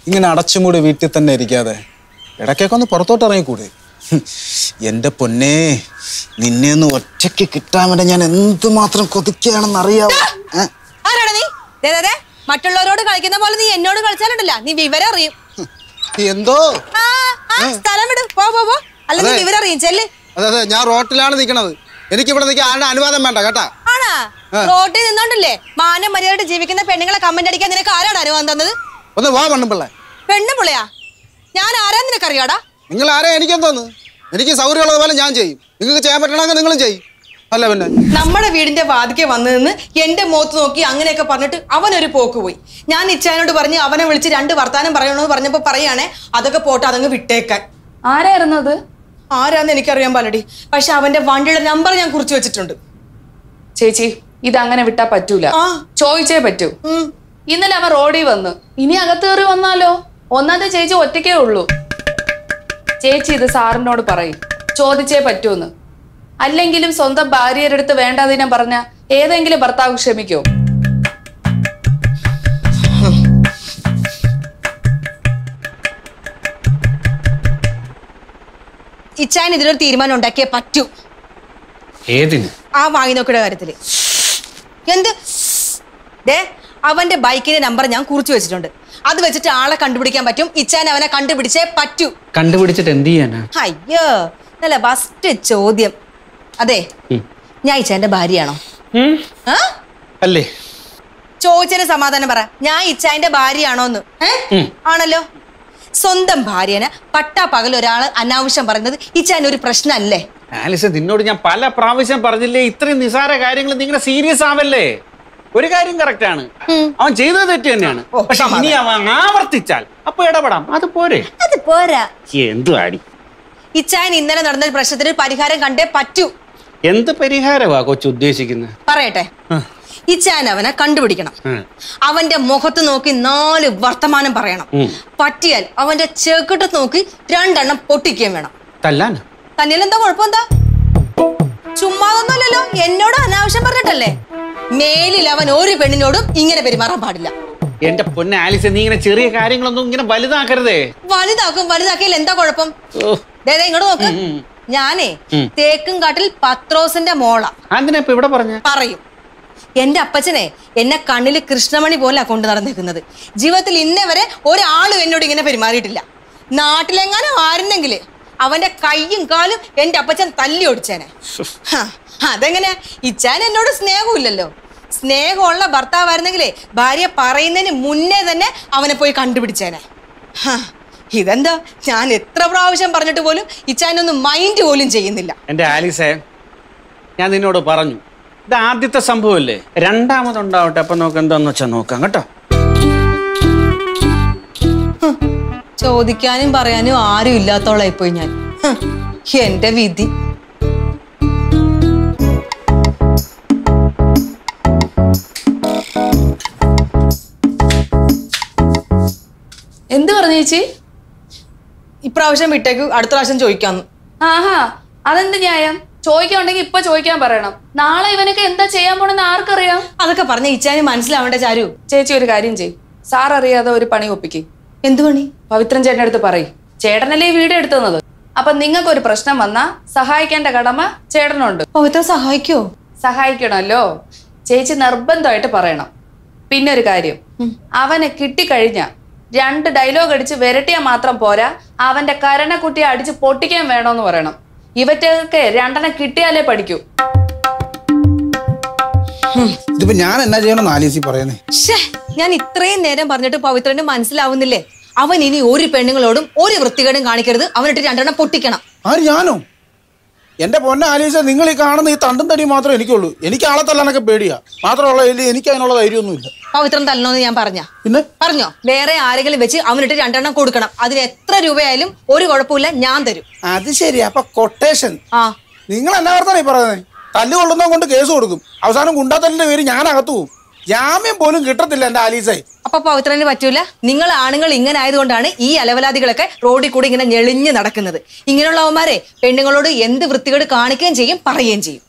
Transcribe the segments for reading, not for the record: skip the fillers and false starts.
ഇങ്ങനെ അടച്ചുമൂടി വീട്ടിൽ തന്നെ ഇരിക്കാതെ ഇടയ്ക്കൊക്കെ ഒന്ന് പുറത്തോട്ട് ഇറങ്ങിക്കൂടെ? എന്റെ പൊന്നേ, നിന്നെ ഒന്ന് ഒറ്റയ്ക്ക് കിട്ടാൻ വേണ്ടി ഞാൻ എന്തുമാത്രം കൊതിക്കുകയാണെന്ന് അറിയാവോ? ആരാണ് നീ? മറ്റുള്ളവരോട് കളിക്കുന്ന പോലെ നീ എന്നോട് കളിച്ചാലുണ്ടല്ല, നീ വിവരം അറിയും. എന്തോ സ്ഥലം വിട്, പോ അല്ല നീ വിവരം അറിയും. ചെല്ല്. അതെ, ഞാൻ റോട്ടിലാണ് നിൽക്കണത്. എനിക്ക് ഇവിടെ നിൽക്കാൻ ആരുടെ അനുവാദം വേണ്ട കേട്ടാ. ആണാ? റോട്ടിൽ നിന്നോണ്ടല്ലേ മാനം മര്യാദ ജീവിക്കുന്ന പെണ്ണുങ്ങളെ കമന്റ് അടിക്കാൻ നിനക്ക് ആരാണ് അനുവാദം തന്നത്? ഒന്ന് വാ പെണ്ണുപിള്ളേ. പെണ്ണുപിള്ളയാ? ഞാൻ ആരാ നിനക്കറിയാടാ? നിങ്ങൾ ആരാ? എനിക്കെന്തോന്ന്? എനിക്ക് സൗകര്യമുള്ളതുപോലെ ഞാൻ ചെയ്യും. നിങ്ങൾക്ക് ചെയ്യാൻ പറ്റണമെങ്കിൽ നിങ്ങളും ചെയ്യും. അല്ല പിന്നെ നമ്മുടെ വീടിന്റെ വാതിക്കെ വന്നു നിന്ന് എന്റെ മുഖത്ത് നോക്കി അങ്ങനെയൊക്കെ പറഞ്ഞിട്ട് അവനൊരു പോക്ക് പോയി. ഞാൻ ഇച്ചാനോട് പറഞ്ഞ് അവനെ വിളിച്ച് 2 വർത്താനം പറയണമെന്ന് പറഞ്ഞപ്പോ പറയാണേ അതൊക്കെ പോട്ടെ, അതങ്ങ് വിട്ടേക്കാൻ. ആരായിരുന്നത്? ആരാന്ന് എനിക്കറിയാൻ പാലടി, പക്ഷെ അവന്റെ വണ്ടിയുടെ നമ്പർ ഞാൻ കുറിച്ച് വെച്ചിട്ടുണ്ട്. ചേച്ചി, ഇതങ്ങനെ വിട്ടാ പറ്റൂല. ചോദിച്ചേ പറ്റൂ. ഇന്നലെ അവൻ റോഡിൽ വന്നു, ഇനി അകത്ത് കയറി വന്നാലോ? ഒന്നാമത്തെ ചേച്ചി ഒറ്റയ്ക്കേ ഉള്ളൂ. ചേച്ചി ഇത് സാറിനോട് പറയും, ചോദിച്ചേ പറ്റൂന്ന്. അല്ലെങ്കിലും സ്വന്തം ഭാര്യയുടെ അടുത്ത് വേണ്ടാതിനെ പറഞ്ഞ ഏതെങ്കിലും ഭർത്താവ് ക്ഷമിക്കോ? ഇച്ചാൻ ഇതിലൊരു തീരുമാനം ഉണ്ടാക്കിയേ പറ്റൂ. ഏതിന്? ആ വാങ്ങി നോക്കിയുടെ കാര്യത്തില്. എന്ത്? അവന്റെ ബൈക്കിന്റെ നമ്പർ ഞാൻ കുറിച്ച് വെച്ചിട്ടുണ്ട്. അത് വെച്ചിട്ട് ആളെ കണ്ടുപിടിക്കാൻ പറ്റും. ഇച്ചാൻ അവനെ കണ്ടുപിടിച്ചേ പറ്റൂ. കണ്ടുപിടിച്ചിട്ട് എന്ത് ചെയ്യാനാ? അയ്യോ, നല്ല ഫസ്റ്റ് ചോദ്യം. അതെ, ഞാൻ ഇച്ചാന്റെ ഭാര്യയാണോ? അല്ലേ? ചോദിച്ചതിന് സമാധാനം പറ. ഞാൻ ഇച്ചാന്റെ ഭാര്യയാണോന്ന്? ആണല്ലോ. സ്വന്തം ഭാര്യനെ പട്ടാ പകൽ ഒരാള് അനാവശ്യം പറയുന്നത് ഇച്ചാൻ ഒരു പ്രശ്നമല്ലേ? ആലിസ, നിന്നോട് ഞാൻ പല പ്രാവശ്യം പറഞ്ഞില്ലേ, ഇത്രയും നിസാര കാര്യങ്ങൾ നിങ്ങൾ സീരിയസ് ആവല്ലേ. ഒരു കാര്യം കറക്റ്റ് ആണ്, അവൻ ചെയ്തത് തെറ്റ് തന്നെയാണ്. പക്ഷെ ഇനി അവൻ ആവർത്തിച്ചാൽ അപ്പൊ ഇടപെടാം. അത് പോരെ? അത് പോരാ. എന്തു ആടി? ഇച്ചാൻ ഇന്നലെ നടന്ന പ്രശ്നത്തിന് പരിഹാരം കണ്ടേ പറ്റൂ. എന്ത് പരിഹാരമാ കൊച്ചു ഉദ്ദേശിക്കുന്നത്? പറയട്ടെ. ഇച്ചാൻ അവനെ കണ്ടുപിടിക്കണം. അവന്റെ മുഖത്ത് നോക്കി 4 വർത്തമാനം പറയണം. പറ്റിയാൽ അവന്റെ ചെകിട്ടത്ത് നോക്കി 2 എണ്ണം പൊട്ടിക്കുകയും വേണം. തല്ലാനോ? തന്നെയല്ല, എന്താ കുഴപ്പമെന്താ? ചുമ്മാതൊന്നുമല്ലല്ലോ, എന്നോട് അനാവശ്യം പറഞ്ഞിട്ടല്ലേ. മേലിൽ അവൻ ഒരു പെണ്ണിനോടും ഇങ്ങനെ പെരുമാറാൻ പാടില്ല. എന്റെ പൊന്നെ ആലിസ, നീ ഇങ്ങനെ ചെറിയ കാര്യങ്ങളൊന്നും ഇങ്ങനെ വലുതാക്കരുതേ. വലുതാക്കിയാൽ എന്താ കുഴപ്പം? ഇങ്ങോട്ട് നോക്ക്. ഞാനേ തേക്കുംകാട്ടിൽ പത്രോസിന്റെ മോള. അതിനെപ്പോ ഇവിടെ പറയും. എന്റെ അപ്പച്ചനെ എന്നെ കണ്ണില് കൃഷ്ണമണി പോലെ കൊണ്ടു നടന്നേക്കുന്നത്. ജീവിതത്തിൽ ഇന്നേ വരെ ഒരാളും എന്നോട് ഇങ്ങനെ പെരുമാറിയിട്ടില്ല. നാട്ടിലെങ്ങാനും ആരുന്നെങ്കില് അവന്റെ കൈയും കാലും എന്റെ അപ്പച്ചൻ തല്ലി ഓടിച്ചേനെ. അതെങ്ങനെ? ഇച്ചാൻ എന്നോട് സ്നേഹമില്ലല്ലോ. സ്നേഹമുള്ള ഭർത്താവായിരുന്നെങ്കിലേ ഭാര്യ പറയുന്നതിന് മുന്നേ തന്നെ അവനെ പോയി കണ്ടുപിടിച്ചേനെ. ഇതെന്താ, ഞാൻ എത്ര പ്രാവശ്യം പറഞ്ഞിട്ട് പോലും ഇച്ചാനൊന്നും മൈൻഡ് പോലും ചെയ്യുന്നില്ല. എന്റെ ആലിസേ, ഞാൻ നിന്നോട് പറഞ്ഞു, ഇത് ആദ്യത്തെ സംഭവമല്ലേ, രണ്ടാമതുണ്ടാവട്ടെ. അപ്പൊ നോക്ക്, എന്താന്ന് വെച്ചാ നോക്കാം കേട്ടോ. ചോദിക്കാനും പറയാനും ആരും ഇല്ലാത്തോളായിപ്പോയി ഞാൻ. എന്റെ വിധി. എന്ത് പറഞ്ഞു ചേച്ചി? ഇപ്രാവശ്യം വിട്ടേക്ക്, അടുത്ത പ്രാവശ്യം ചോദിക്കാന്ന്. ആഹാ, അതെന്ത് ന്യായം? ചോദിക്കാനുണ്ടെങ്കിൽ ഇപ്പൊ ചോദിക്കാൻ പറയണം. നാളെ ഇവനൊക്കെ എന്താ ചെയ്യാൻ പോണെന്ന് ആർക്കറിയാം? അതൊക്കെ പറഞ്ഞ ഇച്ചാന് മനസ്സിലാവേണ്ട ചാരു. ചേച്ചി ഒരു കാര്യം ചെയ്യും, സാർ അറിയാതെ ഒരു പണി ഒപ്പിക്കും. എന്തു പണി? പവിത്രൻ ചേട്ടൻ്റെ അടുത്ത് പറയും, ചേട്ടനല്ലേ ഈ വീഡിയോ എടുത്തുന്നത്. അപ്പൊ നിങ്ങൾക്ക് ഒരു പ്രശ്നം വന്നാ സഹായിക്കേണ്ട കടമ ചേട്ടനുണ്ട്. പവിത്രൻ സഹായിക്കോ? സഹായിക്കണമല്ലോ. ചേച്ചി നിർബന്ധമായിട്ട് പറയണം. പിന്നെ ഒരു കാര്യം, അവനെ കിട്ടിക്കഴിഞ്ഞ 2 ഡയലോഗ് അടിച്ച് വിരട്ടിയാൽ മാത്രം പോരാ, അവന്റെ കരണക്കുട്ടിയെ അടിച്ച് പൊട്ടിക്കാൻ വേണോന്ന് പറയണം. ഇവറ്റൊക്കെ 2 കിട്ടിയാലേ പഠിക്കൂ. ഇതിപ്പോ ഞാൻ എന്നാ ചെയ്യണമെന്ന് ആലീസി പറയുന്നേ. ഞാൻ ഇത്രയും നേരം പറഞ്ഞിട്ട് പവിത്രന് മനസ്സിലാവുന്നില്ലേ? അവൻ ഇനി ഒരു പെണ്ണുങ്ങളോടും ഒരു വൃത്തികേടും കാണിക്കരുത്. അവനിട്ട് 2 എണ്ണം പൊട്ടിക്കണം. ആര്? ഞാനോ? എന്റെ പൊന്നെ ആലീസ, നിങ്ങൾ ഈ കാണുന്ന ഈ തണ്ടും തടി മാത്രമേ എനിക്കുള്ളൂ. എനിക്ക് ആളെ തല്ലാനൊക്കെ പേടിയാ. മാത്രമുള്ള എനിക്ക് അതിനുള്ള ധൈര്യമൊന്നുമില്ല. പവിത്രൻ തല്ലണോന്ന് ഞാൻ പിന്നെ പറഞ്ഞോ? വേറെ ആരെങ്കിലും വെച്ച് അവനിട്ട് 2 എണ്ണം കൊടുക്കണം. അതിന് എത്ര രൂപയായാലും ഒരു കുഴപ്പമില്ല, ഞാൻ തരും. അത് ശരി. അപ്പൊ കൊട്ടേഷൻ. നിങ്ങൾ എന്നാ പറഞ്ഞാ ഈ പറയുന്നത്? തല്ലുകൊള്ളുന്ന കൊണ്ട് കേസ് കൊടുക്കും. അവസാനം ഗുണ്ടാത്തല്ലിന്റെ പേര് ഞാൻ അകത്തു പോകും. ജാമ്യം പോലും കിട്ടത്തില്ല എന്റെ ആലീസായി. അപ്പൊ പവിത്രന് പറ്റൂല. നിങ്ങൾ ആണുങ്ങൾ ഇങ്ങനെ ആയതുകൊണ്ടാണ് ഈ അലവലാദികളൊക്കെ റോഡിൽ കൂടി ഇങ്ങനെ ഞെളിഞ്ഞ് നടക്കുന്നത്. ഇങ്ങനെയുള്ളവന്മാരെ പെണ്ണുങ്ങളോട് എന്ത് വൃത്തികേട് കാണിക്കുകയും ചെയ്യും, പറയുകയും ചെയ്യും.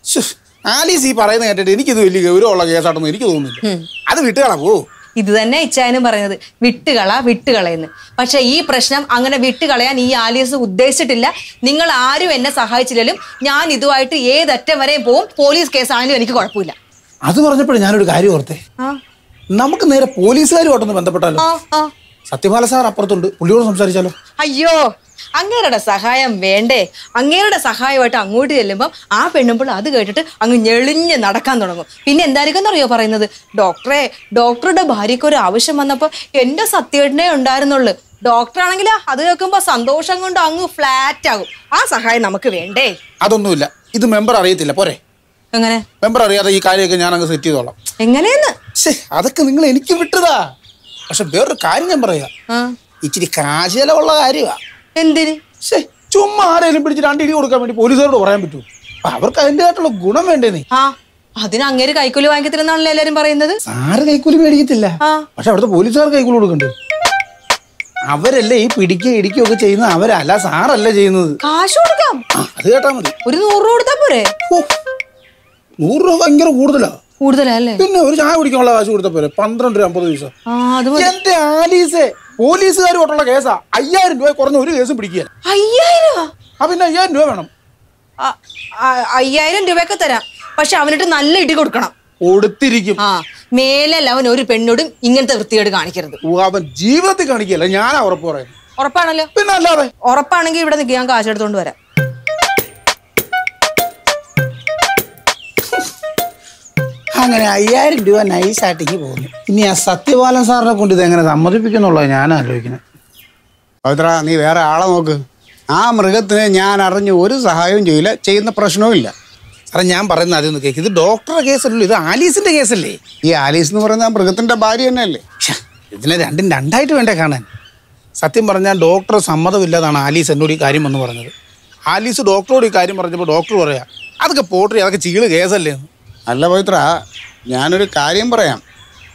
ആലീസ് ഈ പറയുന്ന കേട്ടിട്ട് എനിക്കിത് വലിയ ഗൗരവമുള്ള കേസായിട്ടൊന്നും എനിക്ക് തോന്നുന്നില്ല. അത് വിട്ടുകളാ പോ. ഇത് തന്നെ ഇച്ചായനും പറയുന്നത്, വിട്ടുകളയെന്ന്. പക്ഷെ ഈ പ്രശ്നം അങ്ങനെ വിട്ടുകളയാൻ ഈ ആലീസ് ഉദ്ദേശിച്ചിട്ടില്ല. നിങ്ങൾ ആരും എന്നെ സഹായിച്ചില്ലെങ്കിലും ഞാൻ ഇതുമായിട്ട് ഏതറ്റം വരെയും പോവും. പോലീസ് കേസാണെങ്കിലും എനിക്ക് കുഴപ്പമില്ല. അത് പറഞ്ഞപ്പോഴും ഞാനൊരു കാര്യം ഓർത്തേ, നമുക്ക് നേരെ പോലീസുകാരുമായിട്ടൊന്ന് ബന്ധപ്പെട്ടാലോ? സത്യപാല സാർ അപ്പുറത്തുണ്ട്, പുള്ളിയോട് സംസാരിച്ചാലോ? അയ്യോ, അങ്ങേരുടെ സഹായം വേണ്ടേ? അങ്ങേരുടെ സഹായമായിട്ട് അങ്ങോട്ട് ചെല്ലുമ്പോൾ ആ പെണ്ണുമ്പോൾ അത് കേട്ടിട്ട് അങ്ങ് ഞെളിഞ്ഞ് നടക്കാൻ തുടങ്ങും. പിന്നെ എന്തായിരിക്കും അറിയോ പറയുന്നത്, ഡോക്ടറുടെ ഭാര്യയ്ക്ക് ഒരു ആവശ്യം വന്നപ്പോൾ എന്റെ സത്യേട്ടനെ ഉണ്ടായിരുന്നുള്ളു. ഡോക്ടറാണെങ്കിലോ അത് കേൾക്കുമ്പോ സന്തോഷം കൊണ്ട് അങ്ങ് ഫ്ലാറ്റ് ആകും. ആ സഹായം നമുക്ക് വേണ്ടേ? അതൊന്നുമില്ല, ഇത് മെമ്പർ അറിയത്തില്ല, പോരെ? എങ്ങനെ മെമ്പർ അറിയാതെ ഈ കാര്യമൊക്കെ ഞാൻ അങ്ങ് സെറ്റ് ചെയ്തോളാം. എങ്ങനെയെന്ന്? അതൊക്കെ നിങ്ങൾ എനിക്ക് വിട്ടതാ. പക്ഷെ വേറൊരു കാര്യം ഞാൻ പറയാ, ഇച്ചിരി കാശിലുള്ള കാര്യമാ. എന്തിന്? ചുമ്മാ ആരെങ്കിലും പിടിച്ച് 2 ഇടി കൊടുക്കാൻ വേണ്ടി പോലീസുകാരോട് പറയാൻ പറ്റൂ? അവർക്ക് അതിൻ്റെതായിട്ടുള്ള ഗുണം വേണ്ടേ? നീ അതിന് അങ്ങേര് കൈക്കൂലി വാങ്ങിക്കത്തില്ലെന്നാണല്ലോ എല്ലാരും പറയുന്നത്. സാറ് കൈക്കൂലി മേടിക്കത്തില്ല, പക്ഷെ അവിടുത്തെ പോലീസുകാർ കൈക്കൂലി കൊടുക്കണ്ടേ? അവരല്ലേ ഈ പിടിക്കുകയൊക്കെ ചെയ്യുന്നത്, അവരല്ല, സാറല്ല ചെയ്യുന്നത്. കാശ് കൊടുക്കാം, അത് കേട്ടാ മതി. ഒരു 100 രൂപ കൊടുത്താ പോരെ? 100 രൂപ ഭയങ്കര കൂടുതലല്ലേ? പിന്നെ ഒരു ചായ കുടിക്കാനുള്ള കാശ് കൊടുത്ത പോലെ 12 രൂപ 50 പൈസ. എന്റെ ആലീസേ, പോലീസുകാരുമായിട്ടുള്ള കേസാ. 5000 രൂപ കുറഞ്ഞ ഒരു കേസും പിടിക്കുക. 5000? പിന്നെ 5000 രൂപ വേണം. 5000 രൂപയൊക്കെ തരാം, പക്ഷെ അവനിട്ട് നല്ല ഇടി കൊടുക്കണം. കൊടുത്തിരിക്കും. മേലല്ല അവൻ ഒരു പെണ്ണോടും ഇങ്ങനത്തെ വൃത്തിയോട് കാണിക്കരുത്. അവൻ ജീവിതത്തിൽ കാണിക്കല്ല, ഞാനാ ഉറപ്പ് പറയുന്നത്. ഉറപ്പാണല്ലോ? പിന്നെ അല്ലാതെ. ഉറപ്പാണെങ്കിൽ ഇവിടെ നിൽക്കുക, ഞാൻ കാശ് എടുത്തോണ്ട് വരാം. അങ്ങനെ 5000 രൂപ നൈസായിട്ടേക്ക് പോകുന്നു. ഇനി ആ സത്യപാലൻ സാറിനെ കൊണ്ട് ഇത് എങ്ങനെ സമ്മതിപ്പിക്കുന്നുള്ളത് ഞാൻ ആലോചിക്കുന്നത്. പവിത്ര, നീ വേറെ ആളെ നോക്ക്. ആ മൃഗത്തിന് ഞാൻ അറിഞ്ഞ് ഒരു സഹായവും ചെയ്യില്ല, ചെയ്യുന്ന പ്രശ്നവും ഇല്ല. സാറേ, ഞാൻ പറയുന്നത് അതൊന്ന് കേൾക്ക്. ഇത് ഡോക്ടറുടെ കേസല്ലല്ലോ, ഇത് ആലീസിന്റെ കേസല്ലേ? ഈ ആലീസ് എന്ന് പറയുന്ന ആ മൃഗത്തിന്റെ ഭാര്യ തന്നെയല്ലേ? ഇതിനെ രണ്ടും രണ്ടായിട്ട് വേണ്ടേ കാണാൻ? സത്യം പറഞ്ഞാൽ ഡോക്ടർ സമ്മതമില്ലാതാണ് ആലീസ് എന്നോട് ഈ കാര്യം എന്ന് പറഞ്ഞത്. ആലീസ് ഡോക്ടറോട് ഈ കാര്യം പറഞ്ഞപ്പോൾ ഡോക്ടർ പറയാ അതൊക്കെ പോട്ടെ, അതൊക്കെ ചീള് കേസല്ലേ എന്ന്. അല്ല പവിത്ര, ഞാനൊരു കാര്യം പറയാം.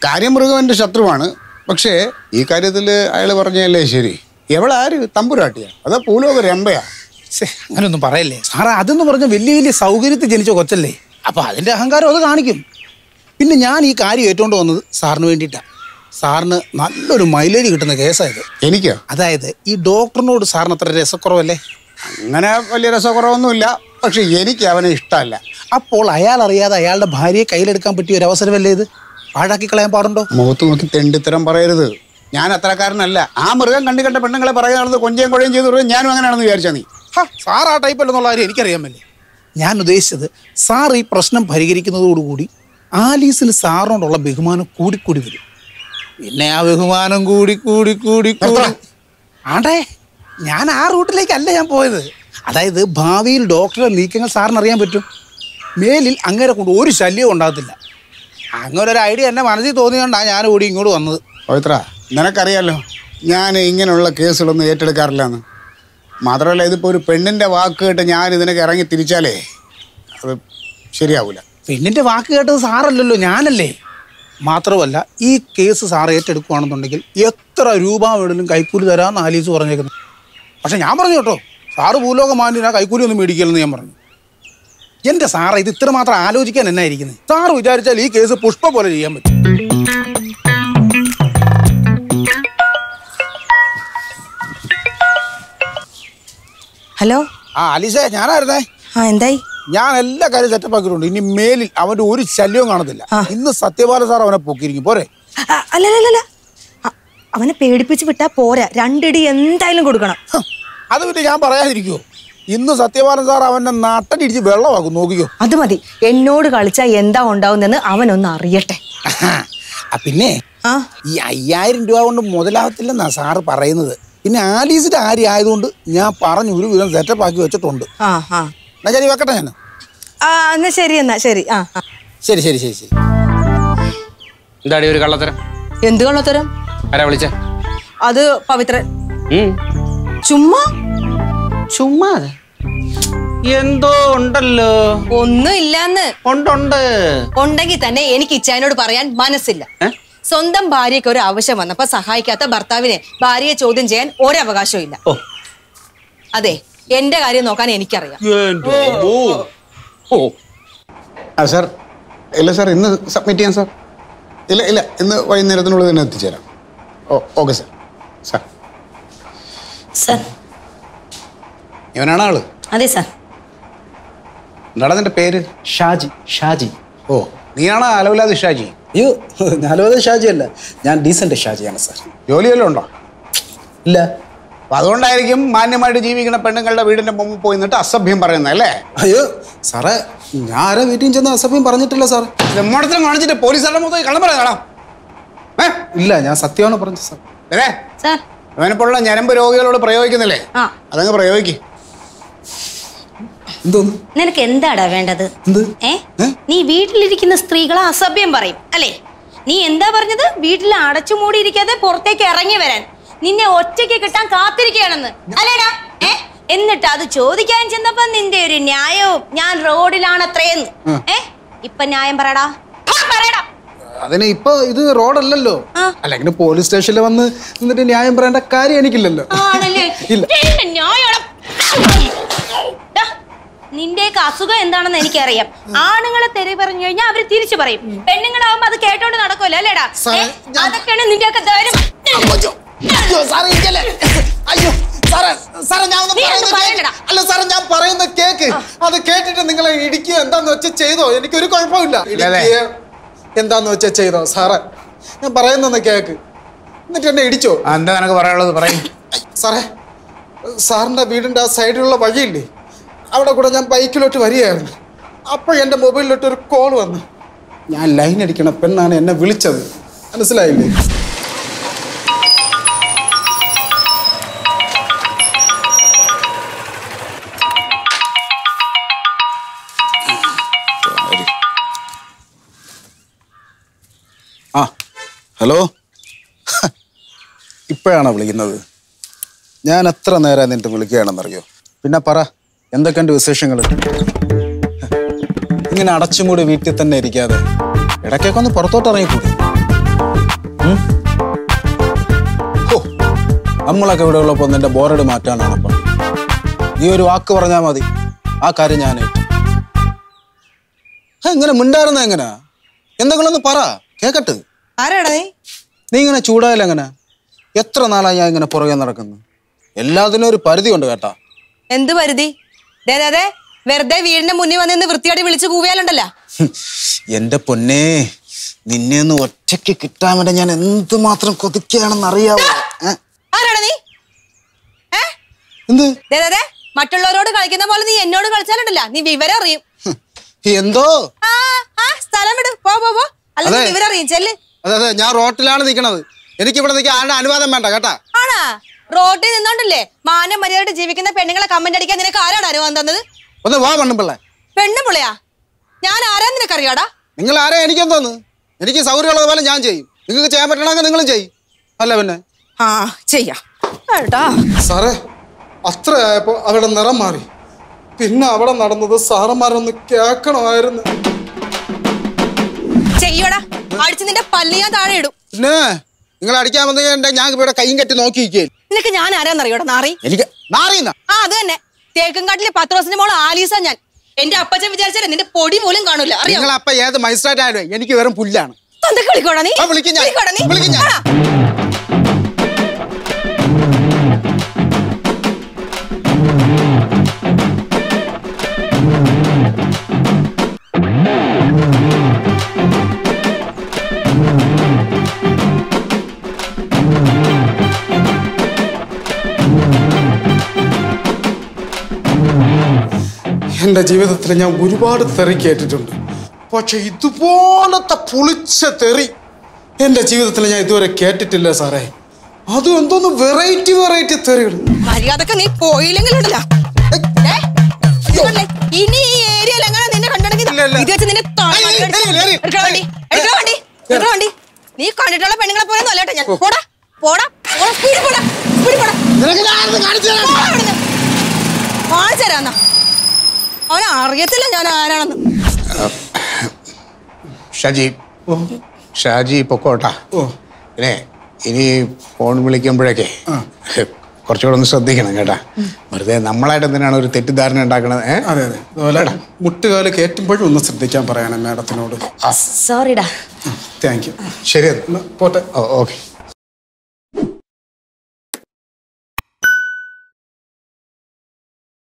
കാര്യം മൃഗം എൻ്റെ ശത്രുവാണ്, പക്ഷേ ഈ കാര്യത്തിൽ അയാൾ പറഞ്ഞല്ലേ ശരി. എവളാര് തമ്പുരാട്ടിയാ അതോ പൂലോക രമ്പയാ? അങ്ങനെയൊന്നും പറയല്ലേ സാറേ. അതെന്ന് പറഞ്ഞാൽ വലിയ സൗകര്യത്തിൽ ജനിച്ച കൊച്ചല്ലേ, അപ്പൊ അതിന്റെ അഹങ്കാരം അത് കാണിക്കും. പിന്നെ ഞാൻ ഈ കാര്യം ഏറ്റുകൊണ്ട് വന്നത് സാറിന് വേണ്ടിയിട്ടാണ്. സാറിന് നല്ലൊരു മൈലേജ് കിട്ടുന്ന കേസായത്. എനിക്കോ? അതായത് ഈ ഡോക്ടറിനോട് സാറിന് അത്ര രസക്കുറവല്ലേ? അങ്ങനെ വലിയ രസക്കുറവൊന്നുമില്ല, പക്ഷെ എനിക്ക് അവനെ ഇഷ്ടമല്ല. അപ്പോൾ അയാൾ അറിയാതെ അയാളുടെ ഭാര്യയെ കയ്യിലെടുക്കാൻ പറ്റിയ ഒരു അവസരമല്ലേ ഇത്? പാഴാക്കി കളയാൻ പാടുണ്ടോ? മുഖത്ത് നോക്കി തെണ്ടിത്തരം പറയരുത്. ഞാൻ അത്രക്കാരനല്ല. ആ മൃഗം കണ്ട പെണ്ണുങ്ങളെ പറയുന്നത് കൊഞ്ചയും കുഴയും ചെയ്ത് ഞാനും അങ്ങനെയാണെന്ന് വിചാരിച്ചാ നീ? സാർ ആ ടൈപ്പ് അല്ലെന്നുള്ള കാര്യം എനിക്കറിയാമല്ലേ. ഞാൻ ഉദ്ദേശിച്ചത് സാർ ഈ പ്രശ്നം പരിഹരിക്കുന്നതോടുകൂടി ആലീസിന് സാറിനോടുള്ള ബഹുമാനം കൂടിക്കൂടി വരും. പിന്നെ ആ ബഹുമാനം കൂടി ആണ്ടേ, ഞാൻ ആ റൂട്ടിലേക്കല്ല ഞാൻ പോയത്. അതായത് ഭാവിയിൽ ഡോക്ടറെ നീക്കങ്ങൾ സാറിന് അറിയാൻ പറ്റും. മേലിൽ അങ്ങനെ കൊണ്ട് ഒരു ശല്യവും ഉണ്ടാകത്തില്ല. അങ്ങനെ ഒരു ഐഡിയ എന്നെ മനസ്സിൽ തോന്നിയോണ്ടാണ് ഞാൻ ഓടി ഇങ്ങോട്ട് വന്നത്. പവിത്ര, നിനക്കറിയാലോ ഞാൻ ഇങ്ങനെയുള്ള കേസുകളൊന്നും ഏറ്റെടുക്കാറില്ലെന്ന്. മാത്രമല്ല, ഇതിപ്പോൾ ഒരു പെണ്ണിൻ്റെ വാക്ക് കേട്ട് ഞാൻ ഇതിനൊക്കെ ഇറങ്ങി തിരിച്ചാലേ അത് ശരിയാവില്ല. പെണ്ണിൻ്റെ വാക്ക് കേട്ടത് സാറല്ലല്ലോ, ഞാനല്ലേ. മാത്രമല്ല, ഈ കേസ് സാർ ഏറ്റെടുക്കുകയാണെന്നുണ്ടെങ്കിൽ എത്ര രൂപ വേണമെങ്കിലും കൈക്കൂലി തരാമെന്ന് ആലീസ് പറഞ്ഞേക്കുന്നു. പക്ഷെ ഞാൻ പറഞ്ഞു കേട്ടോ, സാറ് ഭൂലോക മാന്യനാ, കൈക്കൂലി ഒന്നും മേടിക്കില്ലെന്ന് ഞാൻ പറഞ്ഞു. എൻ്റെ സാറേ, ഇത് ഇത്ര മാത്രം ആലോചിക്കാൻ എന്നാ ഇരിക്കുന്നത്? സാറ് വിചാരിച്ചാൽ ഈ കേസ് പുഷ്പ പോലെ ചെയ്യാൻ പറ്റും. ഹലോ. ആലീസേ, ഞാനായിരുന്നേ. എന്തായി? ഞാൻ എല്ലാ കാര്യം സെറ്റപ്പ് ആക്കിയിട്ടുണ്ട്. ഇനി മേലിൽ അവന്റെ ഒരു ശല്യവും കാണത്തില്ല. ഇന്ന് സത്യപാല സാർ അവനെ പൊക്കിയിരിക്കും, പോരെ? അല്ലല്ല, അവനെ പേടിപ്പിച്ച് വിട്ടാ പോരാ, 2 ഇടി എന്തായാലും കൊടുക്കണം. അത് പിന്നെ ഞാൻ പറയാതിരിക്കുവോ? ഇന്ന് സത്യപാലൻ സാർ അവന്റെ നാട്ടടിച്ച് വെള്ളമാക്കും, നോക്കിക്കോ. അത് മതി. എന്നോട് കളിച്ചാൽ എന്താ ഉണ്ടാവുന്നെന്ന് അവനൊന്ന് അറിയട്ടെ. പിന്നെ ഈ 5000 രൂപ കൊണ്ട് മുതലാവത്തില്ലെന്നാ സാറ് പറയുന്നത്. പിന്നെ ആലീസിന്റെ കാര്യം ആയതുകൊണ്ട് ഞാൻ പറഞ്ഞു ഒരു വിധം സെറ്റപ്പ് ആക്കി വെച്ചിട്ടുണ്ട്. എന്നാ ശരി, വെക്കട്ടെ ഞാൻ. എന്നാ ശരി. ശരി. എന്താടി ഒരു കള്ളത്തരം? എന്ത് കള്ളത്തരം? ആരാ വിളിച്ച? അത് പവിത്രൻ. ചുമ്മാ എന്തോ ഉണ്ടല്ലോ. ഒന്നും ഇല്ലാന്ന്. ഉണ്ടെങ്കിൽ തന്നെ എനിക്ക് ഇച്ചായനോട് പറയാൻ മനസ്സില്ല. സ്വന്തം ഭാര്യയ്ക്ക് ഒരു ആവശ്യം വന്നപ്പോ സഹായിക്കാത്ത ഭർത്താവിനെ ഭാര്യയെ ചോദ്യം ചെയ്യാൻ ഒരവകാശവും ഇല്ല. അതെ, എന്റെ കാര്യം നോക്കാൻ എനിക്കറിയാം. സാർ ഇല്ല സാർ, ഇന്ന് സബ്മിറ്റ് ചെയ്യാം സാർ. ഇല്ല ഇല്ല, ഇന്ന് വൈകുന്നേരത്തിനുള്ളിൽ തന്നെ എത്തിച്ചേരാം. Okay sir. Sir sir. ഇവനാണ് ആള്? അതെ സർ. എന്താണ് നിന്റെ പേര്? ഷാജി. ഷാജി. ഓ, നീയാണോ അലവിലാതി ഷാജി? അയ്യോ, അലവിലാതി ഷാജി അല്ല, ഞാൻ ഡീസന്റ് ഷാജിയാണ് സാർ. ജോലി വല്ലതും ഉണ്ടോ? ഇല്ല. അപ്പൊ അതുകൊണ്ടായിരിക്കും മാന്യമായിട്ട് ജീവിക്കുന്ന പെണ്ണുങ്ങളുടെ വീടിന്റെ മുമ്പിൽ പോയി നിന്നിട്ട് അസഭ്യം പറയുന്നത് അല്ലേ? അയ്യോ സാറേ, ഞാൻ ആരാ വീട്ടിൽ ചെന്ന് അസഭ്യം പറഞ്ഞിട്ടില്ല സാർ. നമ്മടത്തിലും കാണിച്ചിട്ട് പോലീസുകാരുടെ മുഖത്ത് കള്ളം പറയാം. ഇല്ല, ഞാൻ സത്യമാണ് പറഞ്ഞത് സാർ. അല്ലേ സർ. അവനെപ്പോഴുള്ള ഞരമ്പ് രോഗികളോട് പ്രയോഗിക്കുന്നില്ലേ, അതങ്ങ് പ്രയോഗിക്കും. എന്തോന്ന്? നിനക്ക് എന്താടാ വേണ്ടത്? നീ വീട്ടിലിരിക്കുന്ന സ്ത്രീകളെ അസഭ്യം പറയും അല്ലേ? നീ എന്താ പറഞ്ഞത്? വീട്ടിൽ അടച്ചു മൂടിയിരിക്കാതെ പുറത്തേക്ക് ഇറങ്ങി വരാൻ, നിന്നെ ഒറ്റയ്ക്ക് കിട്ടാൻ കാത്തിരിക്കുകയാണെന്ന് അല്ലേടാ? എന്നിട്ട് അത് ചോദിക്കാൻ ചെന്നപ്പോ നിന്റെ ഒരു ന്യായവും ഞാൻ റോഡിലാണത്രേന്ന്. ഇപ്പൊ ന്യായം പറയടാ, പറയടാ. അതിന് ഇപ്പൊ ഇത് റോഡല്ലല്ലോ, അല്ലെങ്കിൽ പോലീസ് സ്റ്റേഷനിൽ വന്ന് എന്നിട്ട് ന്യായം പറയേണ്ട കാര്യം എനിക്കില്ലല്ലോ. നിന്റെയൊക്കെ അസുഖം എന്താണെന്ന് എനിക്കറിയാം. ആണുങ്ങളെ തെറി പറഞ്ഞു കഴിഞ്ഞാൽ അവര് തിരിച്ചു പറയും, പെണ്ണുങ്ങളാവുമ്പോ അത് കേട്ടോണ്ട് നടക്കുമല്ലോ അല്ലേടാ? അതൊക്കെയാണ് നിന്റെയൊക്കെ ധൈര്യം. അല്ല സാറേ, ഞാൻ പറയുന്ന കേക്ക്. അത് കേട്ടിട്ട് നിങ്ങളെ ഇടിക്കുക എന്താന്ന് വെച്ചാൽ ചെയ്തോ, എനിക്കൊരു കുഴപ്പമില്ല. എന്താന്ന് വെച്ചാൽ ചെയ്തോ സാറേ, ഞാൻ പറയുന്ന കേക്ക്. എന്നിട്ട് എന്നെ ഇടിച്ചോ? എന്താ നിനക്ക് പറയാനുള്ളത്? പറയും സാറേ. സാറിന്റെ വീടിന്റെ ആ സൈഡിലുള്ള വഴിയില്ലേ, അവിടെ കൂടെ ഞാൻ ബൈക്കിലോട്ട് വരികയായിരുന്നു. അപ്പോൾ എൻ്റെ മൊബൈലിലോട്ട് ഒരു കോൾ വന്നു. ഞാൻ ലൈൻ അടിക്കണ പെണ്ണാണ് എന്നെ വിളിച്ചത്, മനസ്സിലായില്ലേ? ആ ഹലോ, ഇപ്പോഴാണോ വിളിക്കുന്നത്? ഞാൻ എത്ര നേരം നിന്നിട്ട് വിളിക്കുകയാണെന്നറിയോ? പിന്നെ പറ, എന്തൊക്കെയുണ്ട് വിശേഷങ്ങൾ? ഇങ്ങനെ അടച്ചുമൂടി വീട്ടിൽ തന്നെ ഇരിക്കാതെ ഇടയ്ക്കൊക്കെ ഒന്ന് പുറത്തോട്ട് ഇറങ്ങിക്കൂടി. നമ്മളൊക്കെ ഇവിടെ ഉള്ളപ്പോൾ നിന്റെ ബോറടി മാറ്റാനാണ്. അപ്പം നീ ഒരു വാക്ക് പറഞ്ഞാൽ മതി, ആ കാര്യം ഞാൻ ഇങ്ങനെ മിണ്ടായിരുന്ന എങ്ങനാ? എന്തെങ്കിലും ഒന്ന് പറ, കേക്കട്ട്. ആരാടാ നീ ഇങ്ങനെ ചൂടായാലും എങ്ങനെ? എത്ര നാളായി ഞാൻ ഇങ്ങനെ പുറകെ നടക്കുന്നു? എല്ലാത്തിനും ഒരു പരിധി ഉണ്ട് കേട്ടാ. എന്ത് പരിധി? വെറുതെ വീടിന്റെ മുന്നിൽ വന്ന് വൃത്തിയാടി വിളിച്ചു കൂവിയാലുണ്ടല്ലോ. എന്റെ പൊന്നേ, നിന്നെ ഒന്ന് ഒറ്റയ്ക്ക് കിട്ടാൻ വേണ്ടി ഞാൻ എന്തുമാത്രം കൊതിക്കുകയാണെന്ന് അറിയാവോ? ആരാടാ നീ? എന്ത്? മറ്റുള്ളവരോട് കളിക്കുന്ന പോലെ നീ എന്നോട് കളിച്ചാലുണ്ടല്ല, നീ വിവരം അറിയും. എന്തോ സ്ഥലം വിട്, പോ അല്ലെങ്കിൽ വിവരം അറിയും. ചെല്ല്. അതെ, ഞാൻ റോട്ടിലാണ് നിൽക്കണത്. എനിക്ക് ഇവിടെ നിൽക്കാൻ ആരുടെ അനുവാദം വേണ്ട കേട്ടാ. ആണാ? റോട്ടിൽ നിന്നോണ്ടല്ലേ മാനം മര്യാദയായിട്ട് ജീവിക്കുന്ന പെണ്ണുങ്ങളെ കമന്റ് അടിക്കാൻ നിനക്ക് ആരാണ് അനുവാദം തന്നത്? ഒന്ന് വാ പെണ്ണുപിള്ളേ. പെണ്ണുപിള്ളയാ? ഞാൻ ആരാ നിനക്കറിയാടാ? നിങ്ങൾ ആരാ? എനിക്കെന്തോന്ന്? എനിക്ക് സൗകര്യമുള്ളത് പോലെ ഞാൻ ചെയ്യും. നിങ്ങൾക്ക് ചെയ്യാൻ പറ്റണമെങ്കിൽ നിങ്ങളും ചെയ്യും. അല്ല പിന്നെ ചെയ്യാം. സാറേ, അത്ര ആയപ്പോ അവിടെ നിറം മാറി. പിന്നെ അവിടെ നടന്നത് സാറന്മാരൊന്ന് കേൾക്കണമായിരുന്നു. ചെയ്യോടാ, അടിച്ച് നിന്റെ പല്ല് ഞാൻ താഴെ ഇടും. പിന്നെ നിങ്ങൾ അടിക്കാൻ വന്ന ഞാൻ ഇവിടെ കൈയും കെട്ടി നോക്കിയിരിക്കേ. നിനക്ക് ഞാൻ ആരാന്നറിയോടാ? നാറി. എനിക്ക് നാറിയുന്ന? അത് തന്നെ. തേക്കുംകാട്ടിലെ 10 ദിവസത്തിന്റെ മോള് ആലീസ ഞാൻ. എന്റെ അപ്പച്ചൻ വിചാരിച്ചാൽ നിന്റെ പൊടി പോലും കാണൂല. നിങ്ങൾ അപ്പ ഏത് മജിസ്ട്രേറ്റ് ആയാലും എനിക്ക് വെറും പുല്ലാണ്. വിളിക്കോടാ നീ? വിളിക്കും ഞാൻ. എൻ്റെ ജീവിതത്തിൽ ഞാൻ ഒരുപാട് തെറി കേട്ടിട്ടുണ്ട്. പക്ഷെ ഇതുപോലത്തെ പുളിച്ച തെറി എൻ്റെ ജീവിതത്തിൽ ഞാൻ ഇതുവരെ കേട്ടിട്ടില്ല സാറേ. അതും എന്തോന്ന് വെറൈറ്റി തെറികൾ. മര്യാദക്ക് നീ പോയില്ലെങ്കിലുണ്ടല്ലോ, ഇനി ഈ ഏരിയയിൽ എങ്ങനെ നിന്നെ കണ്ടിട്ടുണ്ടെങ്കിൽ നീ കണ്ടിട്ടുള്ള പെണ്ണുങ്ങളെ പോലെ അല്ലേട്ടെ ഞാൻ. പോടാ പോടാ കാണിച്ചു തരാന്ന. അവനെ അറിയത്തില്ല ഞാൻ ആരാണെന്ന്. ഷാജി പൊക്കോട്ടാ. പിന്നെ ഇനി ഫോൺ വിളിക്കുമ്പോഴൊക്കെ കുറച്ചുകൂടെ ഒന്ന് ശ്രദ്ധിക്കണം കേട്ടാ. വെറുതെ നമ്മളായിട്ട് എന്തിനാണ് ഒരു തെറ്റിദ്ധാരണ ഉണ്ടാക്കണത്? അതെ മുട്ടുകാല് കയറ്റുമ്പോഴും ഒന്ന് ശ്രദ്ധിക്കാൻ പറയണം മാഡത്തിനോട്. സോറിടാ. Thank you. ശരി, എന്നാ പോട്ടെ. ഓക്കെ.